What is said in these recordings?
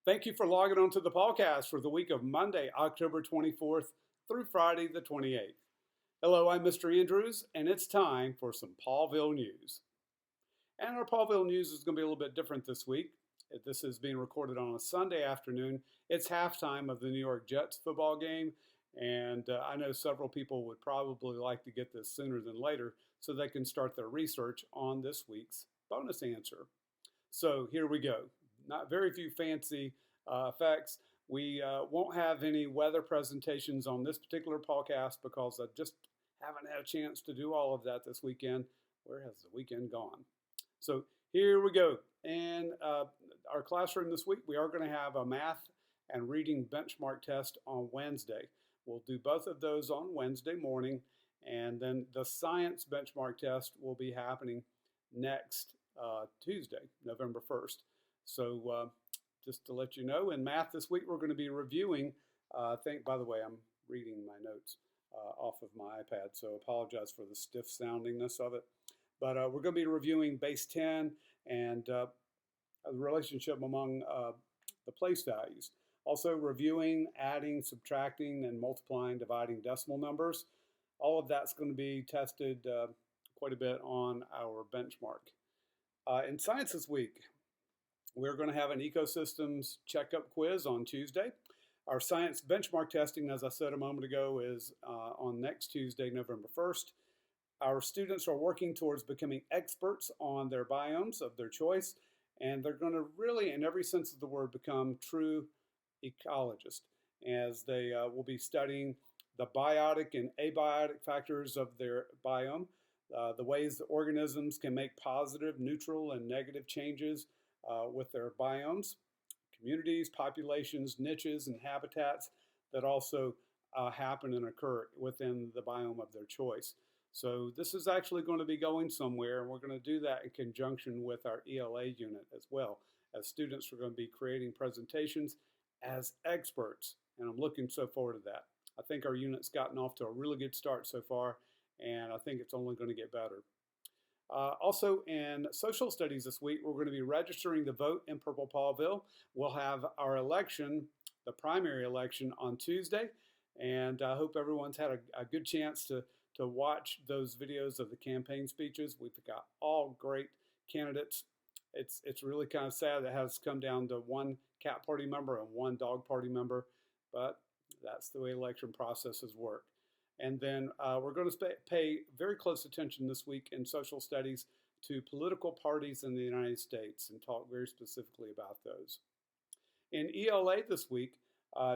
Thank you for logging on to the PawCast for the week of Monday, October 24th through Friday the 28th. Hello, I'm Mr. Andrews, and it's time for some Pawville news. And our Pawville news is going to be a little bit different this week. This is being recorded on a Sunday afternoon. It's halftime of the New York Jets football game, and I know several people would probably like to get this sooner than later so they can start their research on this week's bonus answer. So here we go. Not very few fancy effects. We won't have any weather presentations on this particular podcast because I just haven't had a chance to do all of that this weekend. Where has the weekend gone? So here we go. In our classroom this week, we are going to have a math and reading benchmark test on Wednesday. We'll do both of those on Wednesday morning, and then the science benchmark test will be happening next Tuesday, November 1st. So just to let you know, in math this week, we're going to be reviewing, by the way, I'm reading my notes off of my iPad, so apologize for the stiff soundingness of it. But we're going to be reviewing base 10 and the relationship among the place values. Also reviewing, adding, subtracting, and multiplying, dividing decimal numbers. All of that's going to be tested quite a bit on our benchmark. In science this week, we're going to have an ecosystems checkup quiz on Tuesday. Our science benchmark testing, as I said a moment ago, is on next Tuesday, November 1st. Our students are working towards becoming experts on their biomes of their choice, and they're going to really, in every sense of the word, become true ecologists, as they will be studying the biotic and abiotic factors of their biome, the ways that organisms can make positive, neutral, and negative changes with their biomes, communities, populations, niches, and habitats that also happen and occur within the biome of their choice. So this is actually going to be going somewhere, and we're going to do that in conjunction with our ELA unit as well, as students are going to be creating presentations as experts, and I'm looking so forward to that. I think our unit's gotten off to a really good start so far, and I think it's only going to get better. Also in social studies this week, we're going to be registering to vote in Purple Pawville. We'll have our election, the primary election, on Tuesday, and I hope everyone's had a good chance to watch those videos of the campaign speeches. We've got all great candidates. It's really kind of sad that it has come down to one cat party member and one dog party member, but that's the way election processes work. And then we're going to pay very close attention this week in social studies to political parties in the United States and talk very specifically about those. In ELA this week,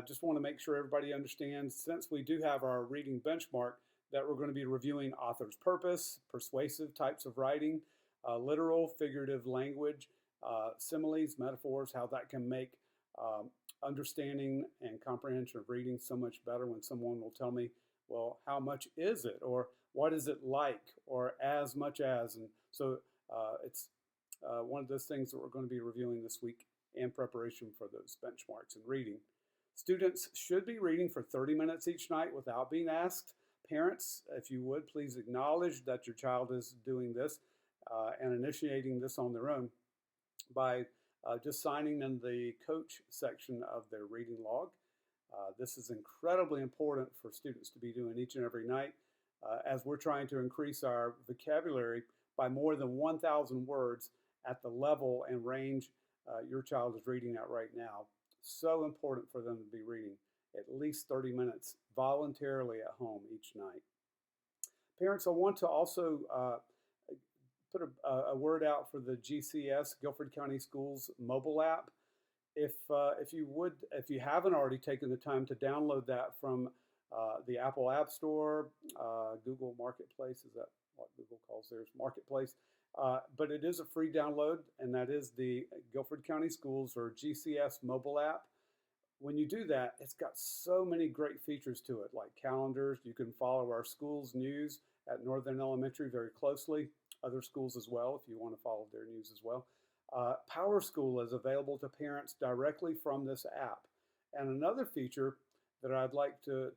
just want to make sure everybody understands, since we do have our reading benchmark, that we're going to be reviewing author's purpose, persuasive types of writing, literal, figurative language, similes, metaphors, how that can make understanding and comprehension of reading so much better when someone will tell me, well, how much is it? Or what is it like? Or as much as? And so it's one of those things that we're going to be reviewing this week in preparation for those benchmarks in reading. Students should be reading for 30 minutes each night without being asked. Parents, if you would, please acknowledge that your child is doing this and initiating this on their own by just signing in the coach section of their reading log. This is incredibly important for students to be doing each and every night as we're trying to increase our vocabulary by more than 1,000 words at the level and range your child is reading at right now. So important for them to be reading at least 30 minutes voluntarily at home each night. Parents, I want to also put a word out for the GCS, Guilford County Schools mobile app. If you haven't already taken the time to download that from the Apple App Store, Google Marketplace, is that what Google calls theirs, Marketplace? But it is a free download, and that is the Guilford County Schools or GCS mobile app. When you do that, it's got so many great features to it, like calendars. You can follow our school's news at Northern Elementary very closely, other schools as well, if you want to follow their news as well. Power School is available to parents directly from this app. And another feature that I'd like to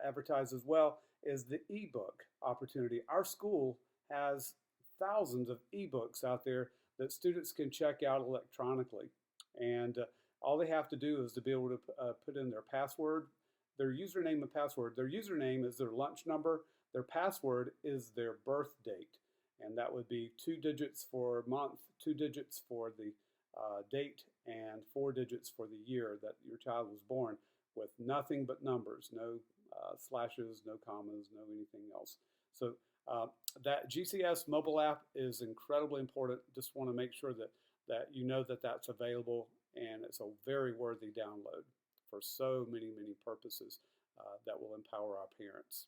advertise as well is the ebook opportunity. Our school has thousands of ebooks out there that students can check out electronically. And All they have to do is to be able to put in their password, their username and password. Their username is their lunch number. Their password is their birth date. And that would be 2 digits for month, 2 digits for the date, and 4 digits for the year that your child was born, with nothing but numbers, no slashes, no commas, no anything else. So that GCS mobile app is incredibly important. Just want to make sure that you know that that's available, and it's a very worthy download for so many purposes that will empower our parents.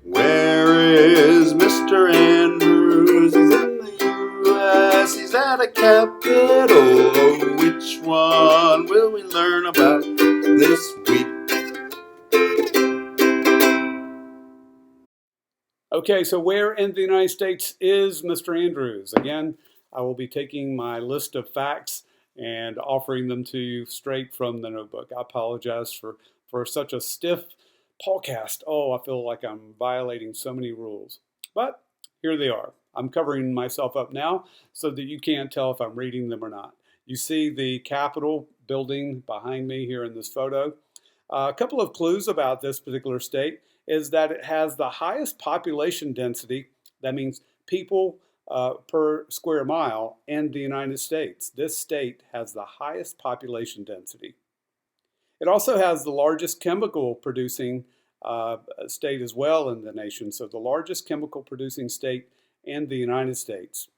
Where is Mr. Andrews? He's in the U.S., he's at a capital. Oh, which one will we learn about this week? Okay, so where in the United States is Mr. Andrews? Again, I will be taking my list of facts and offering them to you straight from the notebook. I apologize for such a stiff PawCast. Oh, I feel like I'm violating so many rules. But here they are. I'm covering myself up now so that you can't tell if I'm reading them or not. You see the Capitol building behind me here in this photo. A couple of clues about this particular state is that it has the highest population density. That means people per square mile in the United States. This state has the highest population density. It also has the largest chemical producing state as well in the nation. So the largest chemical producing state in the United States.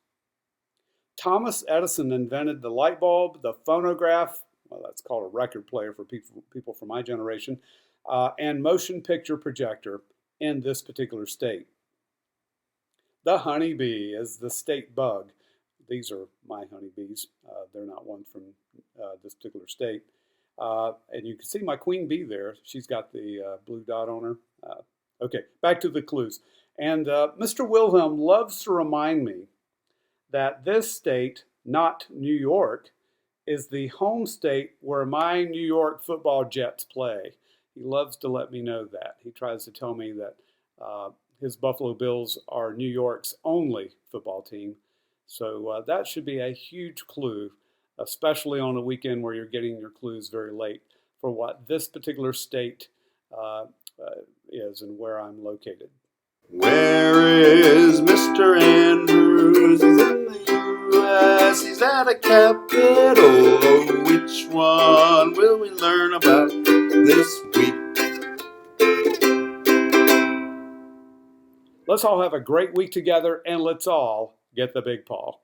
Thomas Edison invented the light bulb, the phonograph, well, that's called a record player for people from my generation, and motion picture projector in this particular state. The honeybee is the state bug. These are my honeybees. They're not one from this particular state. And you can see my queen bee there. She's got the blue dot on her. Okay, back to the clues. And Mr. Wilhelm loves to remind me that this state, not New York, is the home state where my New York football Jets play. He loves to let me know that. He tries to tell me that his Buffalo Bills are New York's only football team. So that should be a huge clue, especially on a weekend where you're getting your clues very late for what this particular state is and where I'm located. Where is Mr. Andrews? He's in the U.S., he's at a capital. Oh, which one will we learn about this week? Let's all have a great week together, and let's all get the big paw.